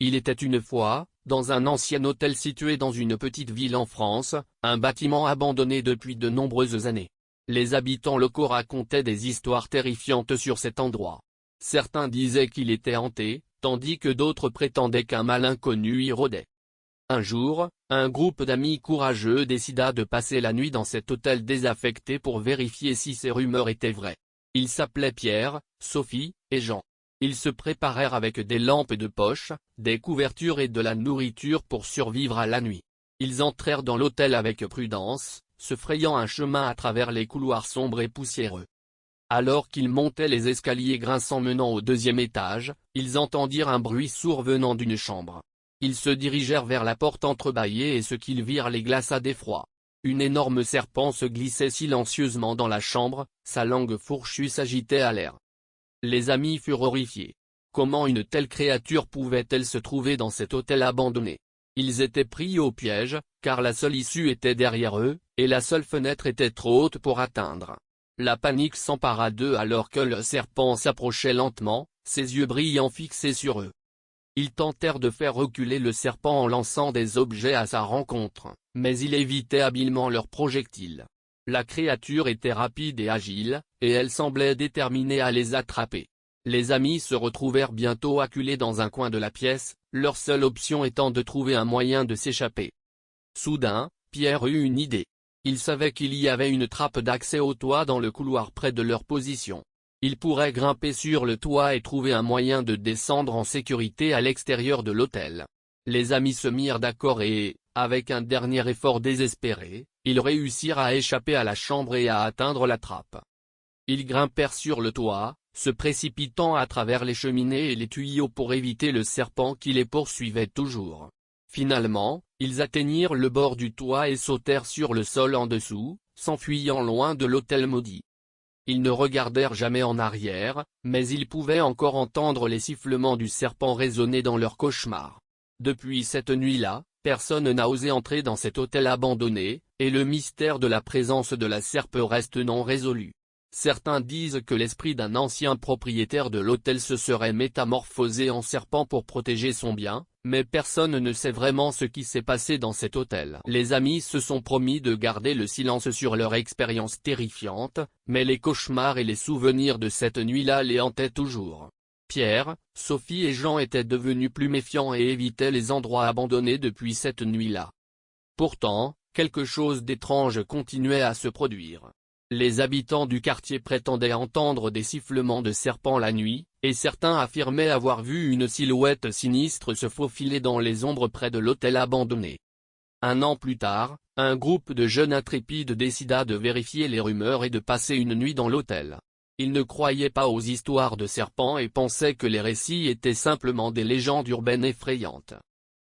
Il était une fois, dans un ancien hôtel situé dans une petite ville en France, un bâtiment abandonné depuis de nombreuses années. Les habitants locaux racontaient des histoires terrifiantes sur cet endroit. Certains disaient qu'il était hanté, tandis que d'autres prétendaient qu'un mal inconnu y rôdait. Un jour, un groupe d'amis courageux décida de passer la nuit dans cet hôtel désaffecté pour vérifier si ces rumeurs étaient vraies. Ils s'appelaient Pierre, Sophie, et Jean. Ils se préparèrent avec des lampes de poche, des couvertures et de la nourriture pour survivre à la nuit. Ils entrèrent dans l'hôtel avec prudence, se frayant un chemin à travers les couloirs sombres et poussiéreux. Alors qu'ils montaient les escaliers grinçants menant au deuxième étage, ils entendirent un bruit sourd venant d'une chambre. Ils se dirigèrent vers la porte entrebâillée et ce qu'ils virent les glaça d'effroi. Une énorme serpent se glissait silencieusement dans la chambre, sa langue fourchue s'agitait à l'air. Les amis furent horrifiés. Comment une telle créature pouvait-elle se trouver dans cet hôtel abandonné? Ils étaient pris au piège, car la seule issue était derrière eux, et la seule fenêtre était trop haute pour atteindre. La panique s'empara d'eux alors que le serpent s'approchait lentement, ses yeux brillants fixés sur eux. Ils tentèrent de faire reculer le serpent en lançant des objets à sa rencontre, mais il évitait habilement leurs projectiles. La créature était rapide et agile, et elle semblait déterminée à les attraper. Les amis se retrouvèrent bientôt acculés dans un coin de la pièce, leur seule option étant de trouver un moyen de s'échapper. Soudain, Pierre eut une idée. Il savait qu'il y avait une trappe d'accès au toit dans le couloir près de leur position. Ils pourraient grimper sur le toit et trouver un moyen de descendre en sécurité à l'extérieur de l'hôtel. Les amis se mirent d'accord et, avec un dernier effort désespéré, ils réussirent à échapper à la chambre et à atteindre la trappe. Ils grimpèrent sur le toit, se précipitant à travers les cheminées et les tuyaux pour éviter le serpent qui les poursuivait toujours. Finalement, ils atteignirent le bord du toit et sautèrent sur le sol en dessous, s'enfuyant loin de l'hôtel maudit. Ils ne regardèrent jamais en arrière, mais ils pouvaient encore entendre les sifflements du serpent résonner dans leur cauchemar. Depuis cette nuit-là, personne n'a osé entrer dans cet hôtel abandonné, et le mystère de la présence de la serpe reste non résolu. Certains disent que l'esprit d'un ancien propriétaire de l'hôtel se serait métamorphosé en serpent pour protéger son bien, mais personne ne sait vraiment ce qui s'est passé dans cet hôtel. Les amis se sont promis de garder le silence sur leur expérience terrifiante, mais les cauchemars et les souvenirs de cette nuit-là les hantaient toujours. Pierre, Sophie et Jean étaient devenus plus méfiants et évitaient les endroits abandonnés depuis cette nuit-là. Pourtant, quelque chose d'étrange continuait à se produire. Les habitants du quartier prétendaient entendre des sifflements de serpents la nuit, et certains affirmaient avoir vu une silhouette sinistre se faufiler dans les ombres près de l'hôtel abandonné. Un an plus tard, un groupe de jeunes intrépides décida de vérifier les rumeurs et de passer une nuit dans l'hôtel. Ils ne croyaient pas aux histoires de serpents et pensaient que les récits étaient simplement des légendes urbaines effrayantes.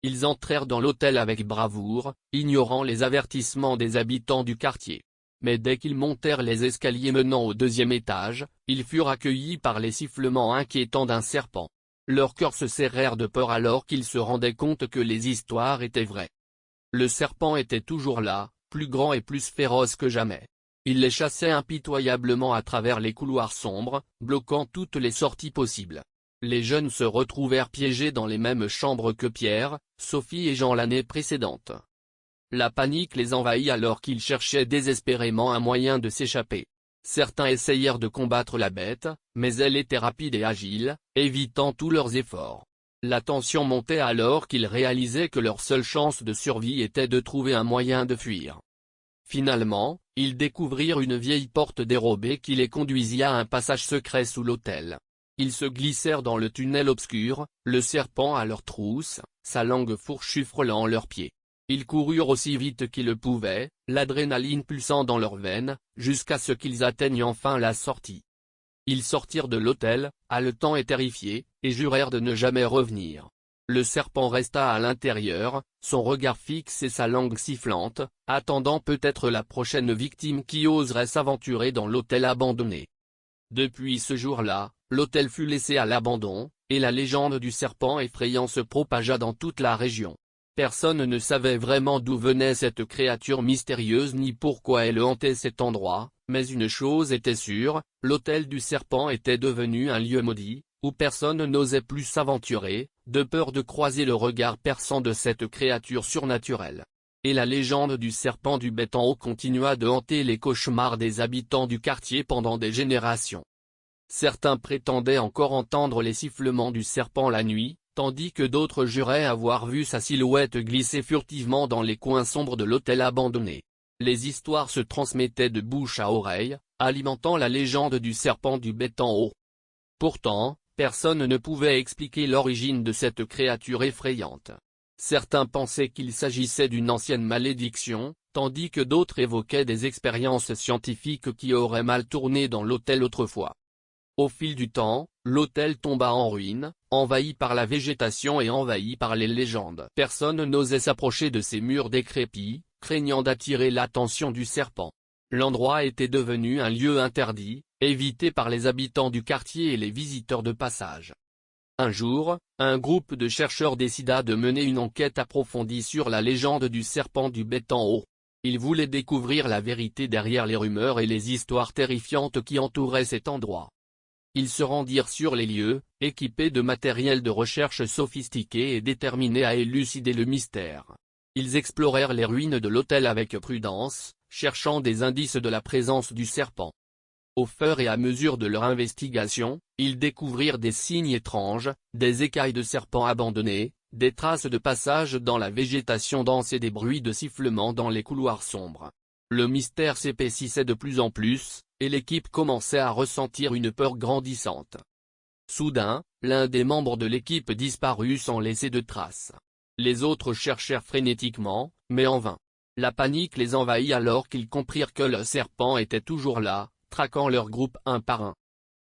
Ils entrèrent dans l'hôtel avec bravoure, ignorant les avertissements des habitants du quartier. Mais dès qu'ils montèrent les escaliers menant au deuxième étage, ils furent accueillis par les sifflements inquiétants d'un serpent. Leurs cœurs se serrèrent de peur alors qu'ils se rendaient compte que les histoires étaient vraies. Le serpent était toujours là, plus grand et plus féroce que jamais. Il les chassait impitoyablement à travers les couloirs sombres, bloquant toutes les sorties possibles. Les jeunes se retrouvèrent piégés dans les mêmes chambres que Pierre, Sophie et Jean l'année précédente. La panique les envahit alors qu'ils cherchaient désespérément un moyen de s'échapper. Certains essayèrent de combattre la bête, mais elle était rapide et agile, évitant tous leurs efforts. La tension montait alors qu'ils réalisaient que leur seule chance de survie était de trouver un moyen de fuir. Finalement, ils découvrirent une vieille porte dérobée qui les conduisit à un passage secret sous l'hôtel. Ils se glissèrent dans le tunnel obscur, le serpent à leur trousse, sa langue fourchue frôlant leurs pieds. Ils coururent aussi vite qu'ils le pouvaient, l'adrénaline pulsant dans leurs veines, jusqu'à ce qu'ils atteignent enfin la sortie. Ils sortirent de l'hôtel, haletants et terrifiés, et jurèrent de ne jamais revenir. Le serpent resta à l'intérieur, son regard fixe et sa langue sifflante, attendant peut-être la prochaine victime qui oserait s'aventurer dans l'hôtel abandonné. Depuis ce jour-là, l'hôtel fut laissé à l'abandon, et la légende du serpent effrayant se propagea dans toute la région. Personne ne savait vraiment d'où venait cette créature mystérieuse ni pourquoi elle hantait cet endroit, mais une chose était sûre, l'hôtel du serpent était devenu un lieu maudit, où personne n'osait plus s'aventurer, de peur de croiser le regard perçant de cette créature surnaturelle. Et la légende du serpent du Bête en haut continua de hanter les cauchemars des habitants du quartier pendant des générations. Certains prétendaient encore entendre les sifflements du serpent la nuit, tandis que d'autres juraient avoir vu sa silhouette glisser furtivement dans les coins sombres de l'hôtel abandonné. Les histoires se transmettaient de bouche à oreille, alimentant la légende du serpent du Bête en haut. Pourtant, personne ne pouvait expliquer l'origine de cette créature effrayante. Certains pensaient qu'il s'agissait d'une ancienne malédiction, tandis que d'autres évoquaient des expériences scientifiques qui auraient mal tourné dans l'hôtel autrefois. Au fil du temps, l'hôtel tomba en ruine, envahi par la végétation et envahi par les légendes. Personne n'osait s'approcher de ces murs décrépits, craignant d'attirer l'attention du serpent. L'endroit était devenu un lieu interdit, évité par les habitants du quartier et les visiteurs de passage. Un jour, un groupe de chercheurs décida de mener une enquête approfondie sur la légende du serpent du Bête en haut. Ils voulaient découvrir la vérité derrière les rumeurs et les histoires terrifiantes qui entouraient cet endroit. Ils se rendirent sur les lieux, équipés de matériel de recherche sophistiqué et déterminés à élucider le mystère. Ils explorèrent les ruines de l'hôtel avec prudence, cherchant des indices de la présence du serpent. Au fur et à mesure de leur investigation, ils découvrirent des signes étranges, des écailles de serpents abandonnés, des traces de passage dans la végétation dense et des bruits de sifflement dans les couloirs sombres. Le mystère s'épaississait de plus en plus, et l'équipe commençait à ressentir une peur grandissante. Soudain, l'un des membres de l'équipe disparut sans laisser de traces. Les autres cherchèrent frénétiquement, mais en vain. La panique les envahit alors qu'ils comprirent que le serpent était toujours là, traquant leur groupe un par un.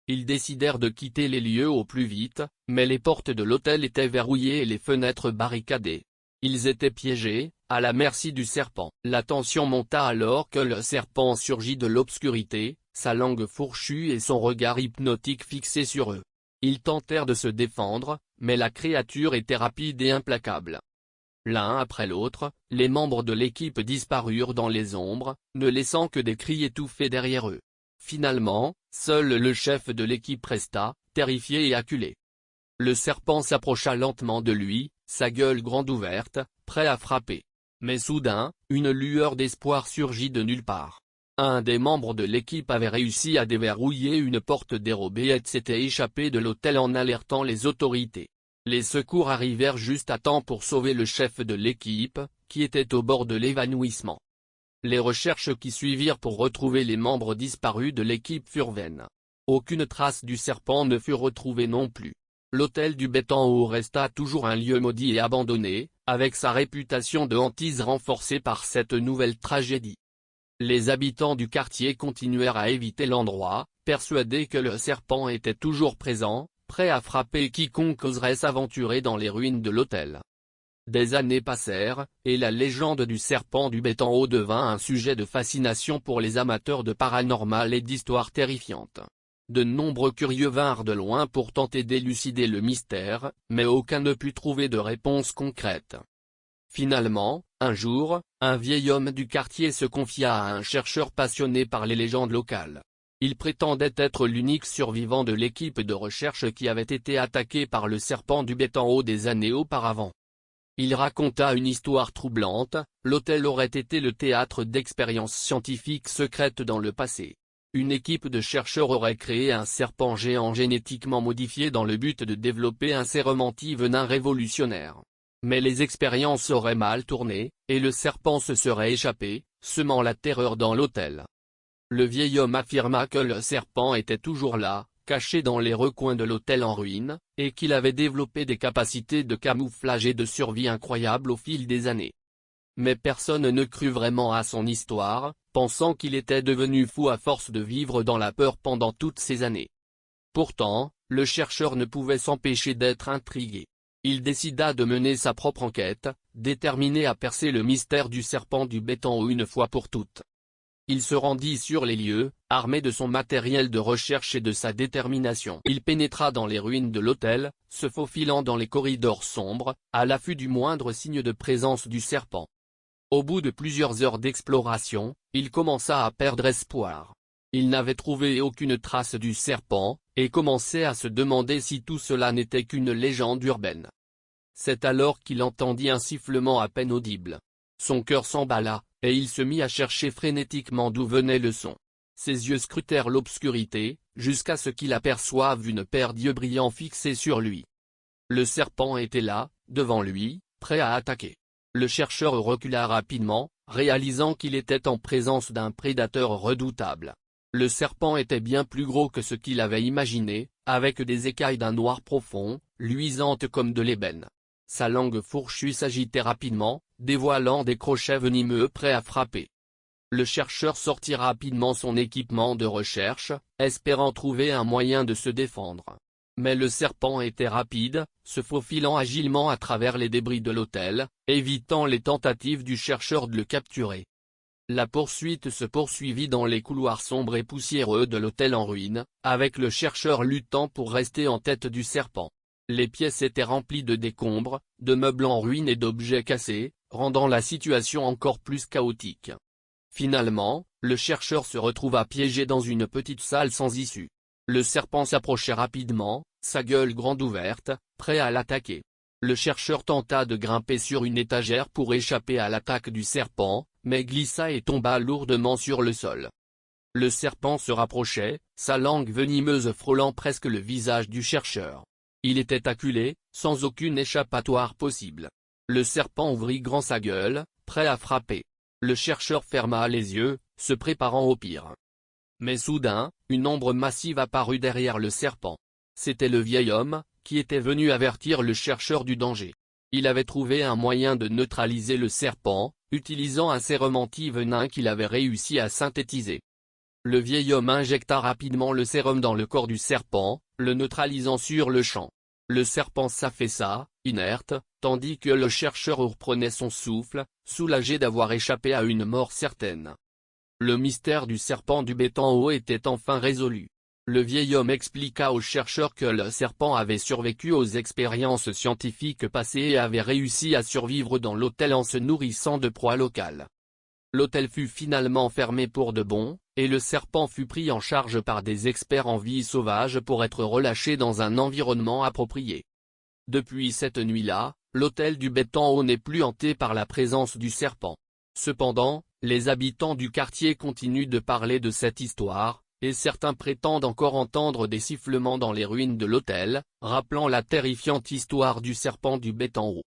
Ils décidèrent de quitter les lieux au plus vite, mais les portes de l'hôtel étaient verrouillées et les fenêtres barricadées. Ils étaient piégés, à la merci du serpent. La tension monta alors que le serpent surgit de l'obscurité, sa langue fourchue et son regard hypnotique fixé sur eux. Ils tentèrent de se défendre, mais la créature était rapide et implacable. L'un après l'autre, les membres de l'équipe disparurent dans les ombres, ne laissant que des cris étouffés derrière eux. Finalement, seul le chef de l'équipe resta, terrifié et acculé. Le serpent s'approcha lentement de lui, sa gueule grande ouverte, prêt à frapper. Mais soudain, une lueur d'espoir surgit de nulle part. Un des membres de l'équipe avait réussi à déverrouiller une porte dérobée et s'était échappé de l'hôtel en alertant les autorités. Les secours arrivèrent juste à temps pour sauver le chef de l'équipe, qui était au bord de l'évanouissement. Les recherches qui suivirent pour retrouver les membres disparus de l'équipe furent vaines. Aucune trace du serpent ne fut retrouvée non plus. L'hôtel du Bête en haut resta toujours un lieu maudit et abandonné, avec sa réputation de hantise renforcée par cette nouvelle tragédie. Les habitants du quartier continuèrent à éviter l'endroit, persuadés que le serpent était toujours présent, prêt à frapper quiconque oserait s'aventurer dans les ruines de l'hôtel. Des années passèrent, et la légende du serpent du Bête en haut devint un sujet de fascination pour les amateurs de paranormal et d'histoires terrifiantes. De nombreux curieux vinrent de loin pour tenter d'élucider le mystère, mais aucun ne put trouver de réponse concrète. Finalement, un jour, un vieil homme du quartier se confia à un chercheur passionné par les légendes locales. Il prétendait être l'unique survivant de l'équipe de recherche qui avait été attaqué par le serpent du Bête en haut des années auparavant. Il raconta une histoire troublante, l'hôtel aurait été le théâtre d'expériences scientifiques secrètes dans le passé. Une équipe de chercheurs aurait créé un serpent géant génétiquement modifié dans le but de développer un sérum anti-venin révolutionnaire. Mais les expériences auraient mal tourné, et le serpent se serait échappé, semant la terreur dans l'hôtel. Le vieil homme affirma que le serpent était toujours là, caché dans les recoins de l'hôtel en ruine, et qu'il avait développé des capacités de camouflage et de survie incroyables au fil des années. Mais personne ne crut vraiment à son histoire, pensant qu'il était devenu fou à force de vivre dans la peur pendant toutes ces années. Pourtant, le chercheur ne pouvait s'empêcher d'être intrigué. Il décida de mener sa propre enquête, déterminé à percer le mystère du serpent du Bête en haut une fois pour toutes. Il se rendit sur les lieux, armé de son matériel de recherche et de sa détermination. Il pénétra dans les ruines de l'hôtel, se faufilant dans les corridors sombres, à l'affût du moindre signe de présence du serpent. Au bout de plusieurs heures d'exploration, il commença à perdre espoir. Il n'avait trouvé aucune trace du serpent, et commençait à se demander si tout cela n'était qu'une légende urbaine. C'est alors qu'il entendit un sifflement à peine audible. Son cœur s'emballa, et il se mit à chercher frénétiquement d'où venait le son. Ses yeux scrutèrent l'obscurité, jusqu'à ce qu'il aperçoive une paire d'yeux brillants fixés sur lui. Le serpent était là, devant lui, prêt à attaquer. Le chercheur recula rapidement, réalisant qu'il était en présence d'un prédateur redoutable. Le serpent était bien plus gros que ce qu'il avait imaginé, avec des écailles d'un noir profond, luisantes comme de l'ébène. Sa langue fourchue s'agitait rapidement, dévoilant des crochets venimeux prêts à frapper. Le chercheur sortit rapidement son équipement de recherche, espérant trouver un moyen de se défendre. Mais le serpent était rapide, se faufilant agilement à travers les débris de l'hôtel, évitant les tentatives du chercheur de le capturer. La poursuite se poursuivit dans les couloirs sombres et poussiéreux de l'hôtel en ruine, avec le chercheur luttant pour rester en tête du serpent. Les pièces étaient remplies de décombres, de meubles en ruine et d'objets cassés, rendant la situation encore plus chaotique. Finalement, le chercheur se retrouva piégé dans une petite salle sans issue. Le serpent s'approchait rapidement, sa gueule grande ouverte, prêt à l'attaquer. Le chercheur tenta de grimper sur une étagère pour échapper à l'attaque du serpent, mais glissa et tomba lourdement sur le sol. Le serpent se rapprochait, sa langue venimeuse frôlant presque le visage du chercheur. Il était acculé, sans aucune échappatoire possible. Le serpent ouvrit grand sa gueule, prêt à frapper. Le chercheur ferma les yeux, se préparant au pire. Mais soudain, une ombre massive apparut derrière le serpent. C'était le vieil homme, qui était venu avertir le chercheur du danger. Il avait trouvé un moyen de neutraliser le serpent, utilisant un sérum anti-venin qu'il avait réussi à synthétiser. Le vieil homme injecta rapidement le sérum dans le corps du serpent, le neutralisant sur le champ. Le serpent s'affaissa, inerte, tandis que le chercheur reprenait son souffle, soulagé d'avoir échappé à une mort certaine. Le mystère du serpent du Bétan-Haut était enfin résolu. Le vieil homme expliqua au chercheur que le serpent avait survécu aux expériences scientifiques passées et avait réussi à survivre dans l'hôtel en se nourrissant de proies locales. L'hôtel fut finalement fermé pour de bon, et le serpent fut pris en charge par des experts en vie sauvage pour être relâché dans un environnement approprié. Depuis cette nuit-là, l'hôtel du Bétan-Haut n'est plus hanté par la présence du serpent. Cependant, les habitants du quartier continuent de parler de cette histoire, et certains prétendent encore entendre des sifflements dans les ruines de l'hôtel, rappelant la terrifiante histoire du serpent du Bétan-Haut.